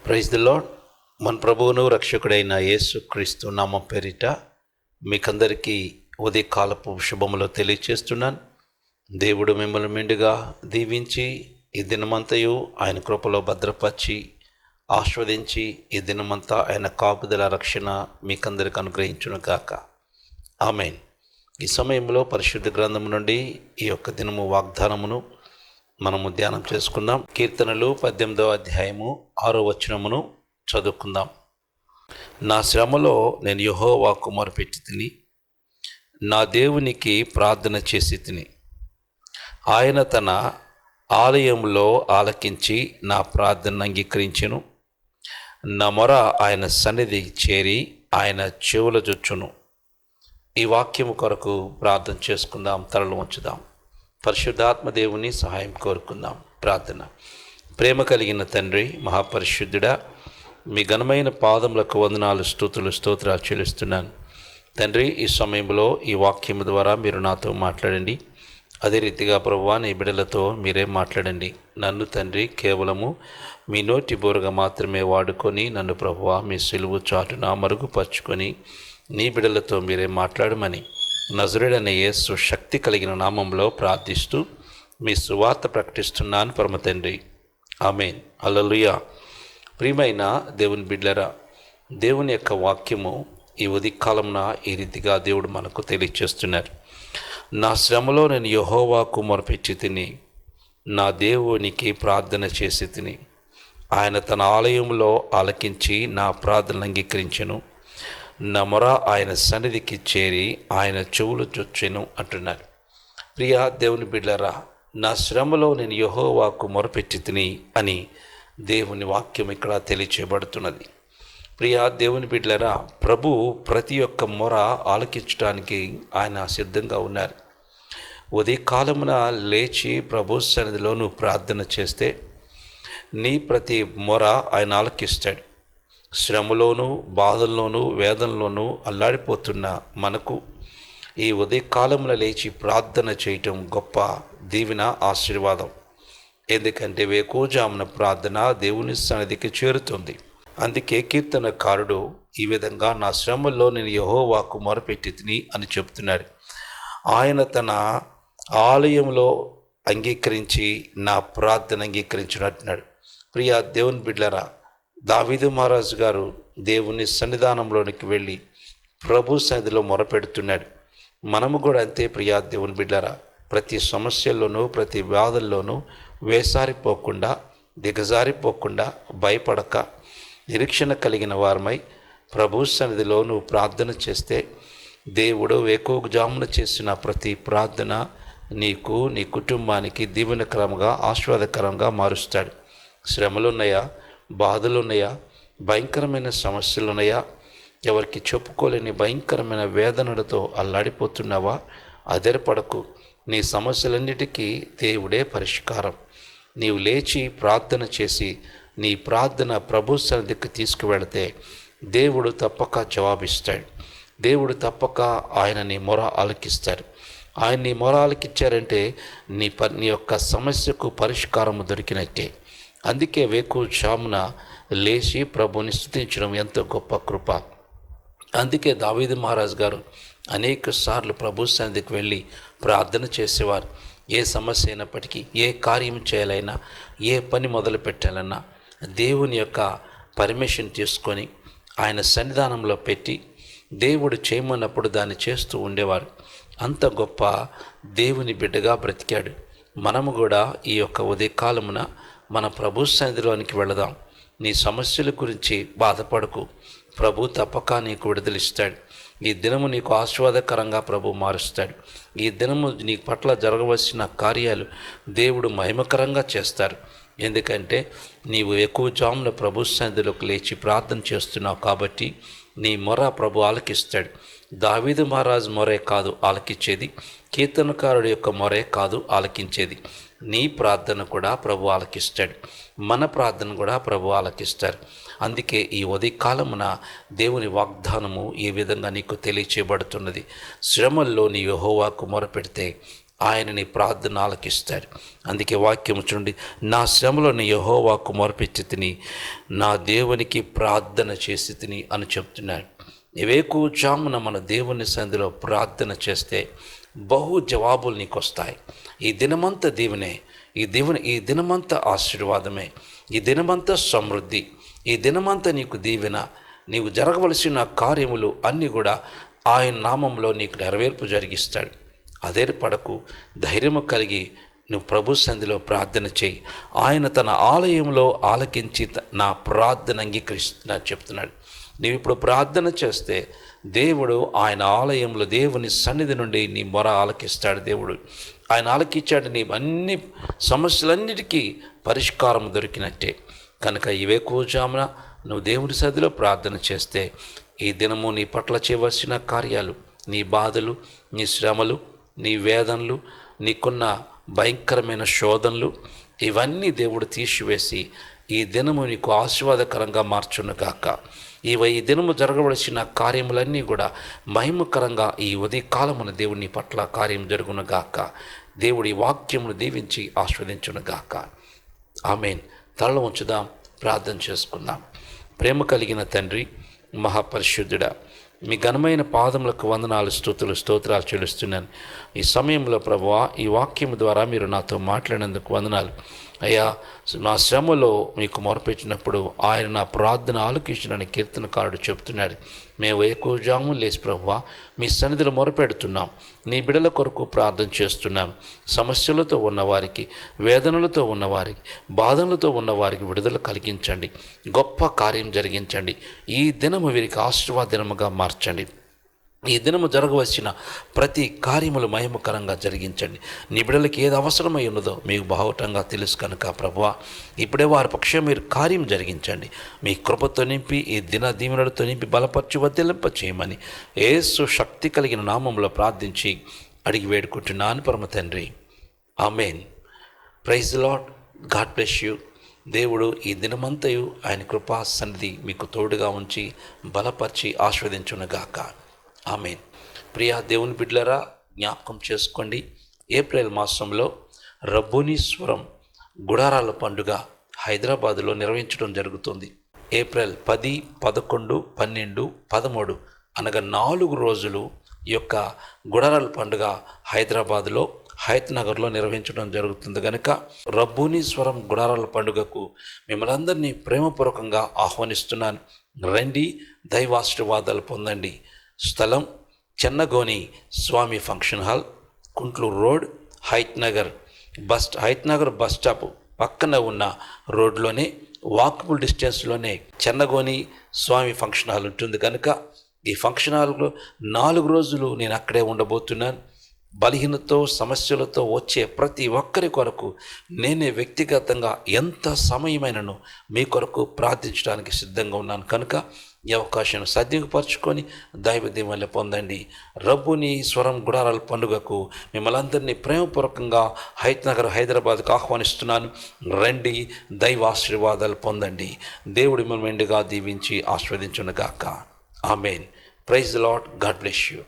Praise the lord. మన ప్రభువును రక్షకుడైన యేసు క్రీస్తు నామం పేరిట మీకందరికీ ఉదయకాలపు శుభములు తెలియచేస్తున్నాను. దేవుడు మిమ్మల్ని మెండుగా దీవించి ఈ దినమంతయు ఆయన కృపలో భద్రపరిచి ఆస్వాదించి ఈ దినమంతా ఆయన కాపుదల రక్షణ మీకందరికి అనుగ్రహించును గాక. ఆమేన్. ఈ సమయంలో పరిశుద్ధ గ్రంథం నుండి ఈ యొక్క దినము వాగ్దానమును మనము ధ్యానం చేసుకుందాం. కీర్తనలు 18వ అధ్యాయము 6వ వచనమును చదువుకుందాం. నా శ్రమలో నేను యెహోవాకు మొరపెట్టి తిని, నా దేవునికి ప్రార్థన చేసి తిని. ఆయన తన ఆలయంలో ఆలకించి నా ప్రార్థన అంగీకరించెను. నా మొర ఆయన సన్నిధికి చేరి ఆయన చెవుల జొచ్చును. ఈ వాక్యము కొరకు ప్రార్థన చేసుకుందాం. తలలు ఉంచుదాం. పరిశుద్ధాత్మ దేవుని సహాయం కోరుకుందాం. ప్రార్థన. ప్రేమ కలిగిన తండ్రి, మహాపరిశుద్ధుడా, మీ ఘనమైన పాదములకు వందనాలు, స్తుతులు, స్తోత్రాలు చెల్లిస్తున్నాను తండ్రి. ఈ సమయంలో ఈ వాక్యము ద్వారా మీరు నాతో మాట్లాడండి. అదే రీతిగా ప్రభువా, నీ బిడ్డలతో మీరే మాట్లాడండి. నన్ను తండ్రి కేవలము మీ నోటి బోరుగా మాత్రమే వాడుకొని నన్ను ప్రభువా మీ సిలువు చాటున మరుగుపరుచుకొని నీ బిడ్డలతో మీరే మాట్లాడమని నజరుడైన యేసు శక్తి కలిగిన నామంలో ప్రార్థిస్తూ మీ సువార్త ప్రకటిస్తున్నాను పరమ తండ్రి. ఆమేన్. హల్లెలూయా. ప్రియమైన దేవుని బిడ్డలారా, దేవుని యొక్క వాక్యము ఈ ఉదయకాలంన ఈ రీతిగా దేవుడు మనకు తెలియచేస్తున్నారు. నా శ్రమలో నేను యెహోవాకు మొరపెట్టి తిని, నా దేవునికి ప్రార్థన చేసి తిని. ఆయన తన ఆలయంలో ఆలకించి నా ప్రార్థనలు అంగీకరించెను. నా మొర ఆయన సన్నిధికి చేరి ఆయన చెవులు చొచ్చెను అంటున్నారు. ప్రియా దేవుని బిడ్డలారా, నా శ్రమలో నేను యెహోవాకు మొరపెట్టి తిని అని దేవుని వాక్యం ఇక్కడ తెలియచేయబడుతున్నది. ప్రియా దేవుని బిడ్డలారా, ప్రభు ప్రతి ఒక్క మొర ఆలకించడానికి ఆయన సిద్ధంగా ఉన్నారు. ఉదయకాలమున లేచి ప్రభు సన్నిధిలో నువ్వు ప్రార్థన చేస్తే నీ ప్రతి మొర ఆయన ఆలకిస్తాడు. శ్రమలోనూ బాధల్లోనూ వేదనలోనూ అల్లాడిపోతున్న మనకు ఈ ఉదయకాలంలో లేచి ప్రార్థన చేయటం గొప్ప దీవెన, ఆశీర్వాదం. ఎందుకంటే వేకువజామున ప్రార్థన దేవుని సన్నిధికి చేరుతుంది. అందుకే కీర్తనకారుడు ఈ విధంగా నా శ్రమల్లో నేను యెహోవాకు మొరపెట్టి తిని అని చెప్తున్నాడు. ఆయన తన ఆలయంలో అంగీకరించి నా ప్రార్థన అంగీకరించినట్టున్నాడు. ప్రియా దేవుని బిడ్డలారా, దావీదు మహారాజు గారు దేవుని సన్నిధానంలోనికి వెళ్ళి ప్రభు సన్నిధిలో మొరపెడుతున్నాడు. మనము కూడా అంతే ప్రియా దేవుని బిడ్డలారా. ప్రతి సమస్యల్లోనూ ప్రతి వ్యాధుల్లోనూ వేసారిపోకుండా, దిగజారిపోకుండా, భయపడక నిరీక్షణ కలిగిన వారమై ప్రభు సన్నిధిలో నువ్వు ప్రార్థన చేస్తే దేవుడు వేకువజామున చేసిన ప్రతి ప్రార్థన నీకు, నీ కుటుంబానికి దీవెనకరంగా, ఆశీర్వాదకరంగా మారుస్తాడు. శ్రమలున్నాయా, బాధలున్నాయా, భయంకరమైన సమస్యలున్నాయా, ఎవరికి చెప్పుకోలేని భయంకరమైన వేదనలతో అల్లాడిపోతున్నావా? అధైర్యపడకు. నీ సమస్యలన్నిటికీ దేవుడే పరిష్కారం. నీవు లేచి ప్రార్థన చేసి నీ ప్రార్థన ప్రభు సన్నిధికి తీసుకువెళితే దేవుడు తప్పక జవాబిస్తాడు. దేవుడు తప్పక ఆయన నీ మొర ఆలకిస్తాడు. ఆయన నీ మొర ఆలకిచ్చారంటే నీ యొక్క సమస్యకు పరిష్కారము దొరికినట్టే. అందుకే వేకువజామున లేచి ప్రభుని స్తుతించడం ఎంతో గొప్ప కృప. అందుకే దావీదు మహారాజు గారు అనేక సార్లు ప్రభు సన్నిధికి వెళ్ళి ప్రార్థన చేసేవారు. ఏ సమస్య అయినప్పటికీ, ఏ కార్యం చేయాలైనా, ఏ పని మొదలు పెట్టాలన్నా దేవుని యొక్క పర్మిషన్ తీసుకొని ఆయన సన్నిధానంలో పెట్టి దేవుడు చేయమన్నప్పుడు దాన్ని చేస్తూ ఉండేవారు. అంత గొప్ప దేవుని బిడ్డగా బ్రతికాడు. మనము కూడా ఈ యొక్క ఉదయకాలమున మన ప్రభు సన్నిధిలోనికి వెళదాం. నీ సమస్యల గురించి బాధపడకు. ప్రభు తప్పక నీకు విడుదలిస్తాడు. ఈ దినము నీకు ఆశీర్వాదకరంగా ప్రభు మారుస్తాడు. ఈ దినము నీ పట్ల జరగవలసిన కార్యాలు దేవుడు మహిమకరంగా చేస్తారు. ఎందుకంటే నీవు వేకువజామున ప్రభు సన్నిధిలోకి లేచి ప్రార్థన చేస్తున్నావు కాబట్టి నీ మొర ప్రభు ఆలకిస్తాడు. దావీదు మహారాజు మొరే కాదు ఆలకించేది, కీర్తనకారుడి యొక్క మొరే కాదు ఆలకించేది. నీ ప్రార్థన కూడా ప్రభు ఆలకిస్తాడు. మన ప్రార్థన కూడా ప్రభు ఆలకిస్తారు. అందుకే ఈ ఉదయకాలమున దేవుని వాగ్దానము ఈ విధంగా నీకు తెలియచేయబడుతున్నది. శ్రమల్లో నీ యెహోవాకు మొరపెడితే ఆయన నీ ప్రార్థన ఆలకిస్తాడు. అందుకే వాక్యం చూడండి, నా శ్రమలోని యెహోవాకు మొరపెచ్చి తిని నా దేవునికి ప్రార్థన చేసి తిని అని చెప్తున్నాడు. వేకువజామున మన దేవుని సన్నిధిలో ప్రార్థన చేస్తే బహు జవాబులు నీకు వస్తాయి. ఈ దినమంతా దీవెనే, ఈ దినమంతా ఆశీర్వాదమే, ఈ దినమంతా సమృద్ధి, ఈ దినమంతా నీకు దీవెన. నీవు జరగవలసిన కార్యములు అన్నీ కూడా ఆయన నామంలో నీకు నెరవేర్పు జరిగిస్తాడు. అధైర్యపడకు, ధైర్యము కలిగి నువ్వు ప్రభు సన్నిధిలో ప్రార్థన చేయి. ఆయన తన ఆలయంలో ఆలకించి నా ప్రార్థన అంగీకరిస్తున్నాడు చెప్తున్నాడు. నీవు ఇప్పుడు ప్రార్థన చేస్తే దేవుడు ఆయన ఆలయంలో దేవుని సన్నిధి నుండి నీ మొర ఆలకిస్తాడు. దేవుడు ఆయన ఆలకించాడు. నీ అన్ని సమస్యలన్నిటికీ పరిష్కారం దొరికినట్టే. కనుక ఇవే కూజామున నువ్వు దేవుని సన్నిధిలో ప్రార్థన చేస్తే ఈ దినము నీ పట్ల చేయవలసిన కార్యాలు, నీ బాధలు, నీ శ్రమలు, నీ వేదనలు, నీకున్న భయంకరమైన శోధనలు ఇవన్నీ దేవుడు తీసివేసి ఈ దినము నీకు ఆశీర్వాదకరంగా మార్చునుగాక. ఈ దినము జరగవలసిన కార్యములన్నీ కూడా మహిమకరంగా ఈ ఉదయకాలమున దేవుని పట్ల కార్యం జరుగునుగాక. దేవుడి వాక్యమును దీవించి ఆస్వాదించునుగాక. ఆమేన్. తలలో ఉంచుదాం, ప్రార్థన చేసుకుందాం. ప్రేమ కలిగిన తండ్రి, మహాపరిశుద్ధుడా, మీ ఘనమైన పాదములకు వందనాలు, స్తోత్రాలు చెల్లిస్తున్నాను. ఈ సమయంలో ప్రభువా, ఈ వాక్యం ద్వారా మీరు నాతో మాట్లాడినందుకు వందనాలు అయ్యా. నా శ్రమలో మీకు మొరపెట్టినప్పుడు ఆయన నా ప్రార్థన ఆలకించినని కీర్తనకారుడు చెప్తున్నాడు. మేము ఎక్కువజాము లేచి ప్రభువా మీ సన్నిధిలో మొరపెడుతున్నాం. నీ బిడల కొరకు ప్రార్థన చేస్తున్నాం. సమస్యలతో ఉన్నవారికి, వేదనలతో ఉన్నవారికి, బాధలతో ఉన్నవారికి విడుదల కలిగించండి. గొప్ప కార్యం జరిగించండి. ఈ దినము వీరికి ఆశీర్వాద దినముగా మార్చండి. ఈ దినము జరగవలసిన ప్రతి కార్యములు మహిమకరంగా జరిగించండి. నీ బిడ్డలకి ఏది అవసరమై ఉన్నదో మీకు బాహుటంగా తెలుసు కనుక ప్రభువా, ఇప్పుడే వారి పక్షం మీరు కార్యం జరిగించండి. మీ కృపతో నింపి, ఈ దిన దీవెనలతో నింపి బలపరచు వర్ధిల్లింప చేయమని యేసు శక్తి కలిగిన నామంలో ప్రార్థించి అడిగి వేడుకుంటున్నాను పరమ తండ్రి. Amen. Praise the Lord. God bless you. దేవుడు ఈ దినమంతయు ఆయన కృపా సన్నిధి మీకు తోడుగా ఉంచి బలపరిచి ఆస్వాదించునుగాక. ఆమేన్. ప్రియా దేవుని బిడ్డలారా, జ్ఞాపకం చేసుకోండి, ఏప్రిల్ మాసంలో రబ్బోనీశ్వరం గుడారాల పండుగ హైదరాబాదులో నిర్వహించడం జరుగుతుంది. ఏప్రిల్ 10, 11, 12, 13 అనగా 4 రోజులు ఈ యొక్క గుడారాల పండుగ హైదరాబాదులో హయత్ నగర్లో నిర్వహించడం జరుగుతుంది. కనుక రబ్బోనీశ్వరం గుడారాల పండుగకు మిమ్మల్ని అందరినీ ప్రేమపూర్వకంగా ఆహ్వానిస్తున్నాను. రండి, దైవాశీర్వాదాలు పొందండి. స్థలం Chennagoni Swamy function hall, Kuntloor road, Hayath Nagar bus stop పక్కన ఉన్న రోడ్లోనే వాకబుల్ డిస్టెన్స్లోనే చెన్నగోని స్వామి ఫంక్షన్ హాల్ ఉంటుంది. కనుక ఈ ఫంక్షన్ హాల్లో 4 రోజులు నేను అక్కడే ఉండబోతున్నాను. బలహీనతో సమస్యలతో వచ్చే ప్రతి ఒక్కరి కొరకు నేనే వ్యక్తిగతంగా ఎంత సమయమైనను మీ కొరకు ప్రార్థించడానికి సిద్ధంగా ఉన్నాను. కనుక ఈ అవకాశాన్ని సద్వినియోగపరచుకొని దైవ దీవెనలు పొందండి. రబ్బోనీశ్వరం గుడారాల పండుగకు మిమ్మల్ని అందరినీ ప్రేమపూర్వకంగా హయత్ నగర్ హైదరాబాద్కు ఆహ్వానిస్తున్నాను. రండి, దైవ ఆశీర్వాదాలు పొందండి. దేవుడి మిమ్మల్ని మెండుగా దీవించి ఆస్వాదించునుగాక. Amen. Praise the Lord. God bless you.